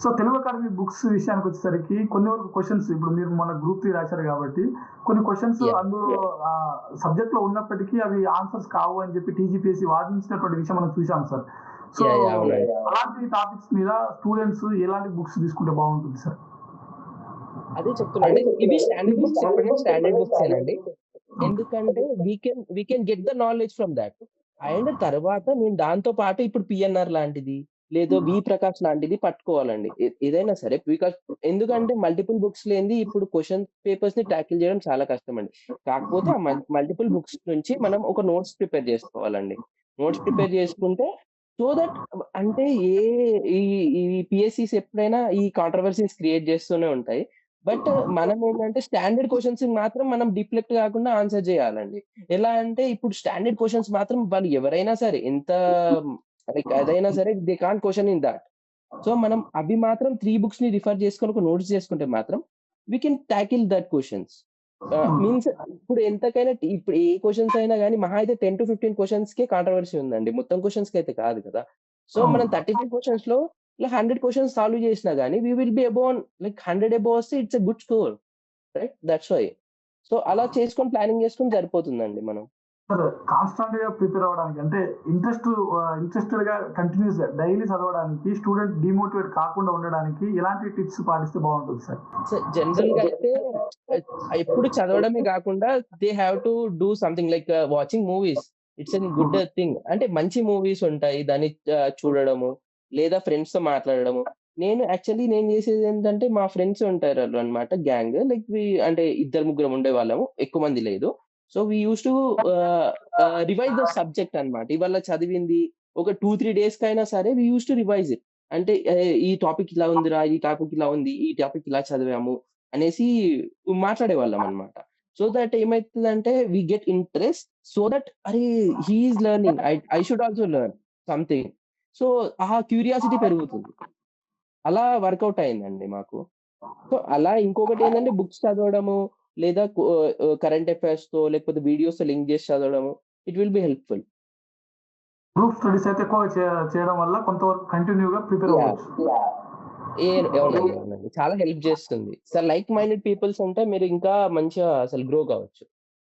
So Telugu academy books విషయానికి వచ్చేసరికి కొన్ని వరకు క్వశ్చన్స్ ఇప్పుడు మీరు మన గ్రూప్ 3 రాశారు కాబట్టి కొన్ని క్వశ్చన్స్ Yeah. అందులో సబ్జెక్ట్ లో ఉన్నప్పటికీ అవి ఆన్సర్స్ కావు అని చెప్పి టీజీపీఎస్సీ వాదించినటువంటి విషయం మనం చూసాం సార్. సో Yeah, yeah, అవునండి. అలాంటి టాపిక్స్ మీద స్టూడెంట్స్ ఎలాంటి బుక్స్ తీసుకుంటే బాగుంటుంది సార్? అదే చెప్తున్నాండి, ఇవి స్టాండర్డ్ బుక్స్ చెప్పండి, స్టాండర్డ్ బుక్స్ ఏనండి. ఎందుకంటే we can get the knowledge from that. And తర్వాత నేను దాంతో పాటు ఇప్పుడు పిఎన్ఆర్ లాంటిది లేదో వి ప్రకాష్ లాంటిది పట్టుకోవాలండి ఏదైనా సరే. బికాస్ ఎందుకంటే మల్టిపుల్ బుక్స్ లేనిది ఇప్పుడు క్వశ్చన్ పేపర్స్ ని ట్యాకిల్ చేయడం చాలా కష్టం అండి. కాకపోతే ఆ మల్టిపుల్ బుక్స్ నుంచి మనం ఒక నోట్స్ ప్రిపేర్ చేసుకోవాలండి. నోట్స్ ప్రిపేర్ చేసుకుంటే సో దట్ అంటే ఈ పిఎస్సిస్ ఎప్పుడైనా ఈ కాంట్రవర్సీస్ క్రియేట్ చేస్తూనే ఉంటాయి. బట్ మనం ఏంటంటే స్టాండర్డ్ క్వశ్చన్స్ మాత్రం మనం డిఫ్లెక్ట్ కాకుండా ఆన్సర్ చేయాలండి. ఎలా అంటే ఇప్పుడు స్టాండర్డ్ క్వశ్చన్స్ మాత్రం వాళ్ళు ఎవరైనా సరే ఎంత లైక్ అదైనా సరే they can't question in that. So మనం అవి మాత్రం 3 బుక్స్ ని రిఫర్ చేసుకొని ఒక నోట్స్ చేసుకుంటే మాత్రం we can tackle that questions. Means ఇప్పుడు ఎంతకైనా ఇప్పుడు ఏ క్వశ్చన్స్ అయినా కానీ మహా అయితే 10 to 15 క్వశ్చన్స్ కే కాంట్రవర్సీ ఉందండి, మొత్తం క్వశ్చన్స్ కి అయితే కాదు కదా. సో మనం 35 క్వశ్చన్స్ లో ఇలా 100 క్వశ్చన్స్ సాల్వ్ చేసినా గానీ we will be above like 100 above వస్తే it's a good score, right? That's why. So అలా చేసుకొని ప్లానింగ్ చేసుకొని సరిపోతుందండి మనం. సార్ కాన్స్టాంట్ గా ప్రిపేర్ అవ్వడానికి అంటే ఇంట్రెస్టెడ్ గా కంటిన్యూస్ గా డైలీ చదవడానికి స్టూడెంట్ డిమోటివేట్ కాకుండా ఉండడానికి ఎలాంటి టిప్స్ పాటిస్తే బాగుంటుంది సార్? జనరల్ గా అయితే ఎప్పుడు చదవడమే కాకుండా they have to do something like watching movies. It's an good thing. అంటే మంచి మూవీస్ ఉంటాయి, దాన్ని చూడడము లేదా ఫ్రెండ్స్ తో మాట్లాడడము. నేను చేసేది ఏంటంటే మా ఫ్రెండ్స్ ఉంటారు అన్నమాట, గ్యాంగ్ లైక్ అంటే 2-3 ఉండేవాళ్ళము, ఎక్కువ మంది లేదు. So we use to revise the subject అన్నమాట. ఇవాళ చదివింది ఒక 2-3 డేస్ కైనా సరే we use to revise it. అంటే ఈ టాపిక్ ఇలా ఉందిరా, ఈ టాపిక్ ఇలా ఉంది, ఈ టాపిక్ ఇలా చదివాము అనేసి మాట్లాడేవాళ్ళం అన్నమాట. సో దట్ ఏమైతుందంటే we get interest, so that అరే he is learning, I should also learn something. So uh curiosity పెరుగుతుంది. అలా వర్కౌట్ అయిందండి మాకు. సో అలా ఇంకొకటి ఏంటంటే బుక్స్ చదవడము లేదా కరెంట్ అఫైర్స్ తో లేకపోతే వీడియోస్ తో లింక్ చేసి చదవడము, it will be helpful. Group studies అయితే ఎక్కువ చేయడం వల్ల కొంతవరకు కంటిన్యూగా ప్రిపేర్ అవ్వచ్చు. అవునండి, చాలా హెల్ప్ చేస్తుంది సార్. లైక్ మైండెడ్ పీపుల్స్ ఉంటే మీరు ఇంకా మంచిగా అసలు గ్రో కావచ్చు.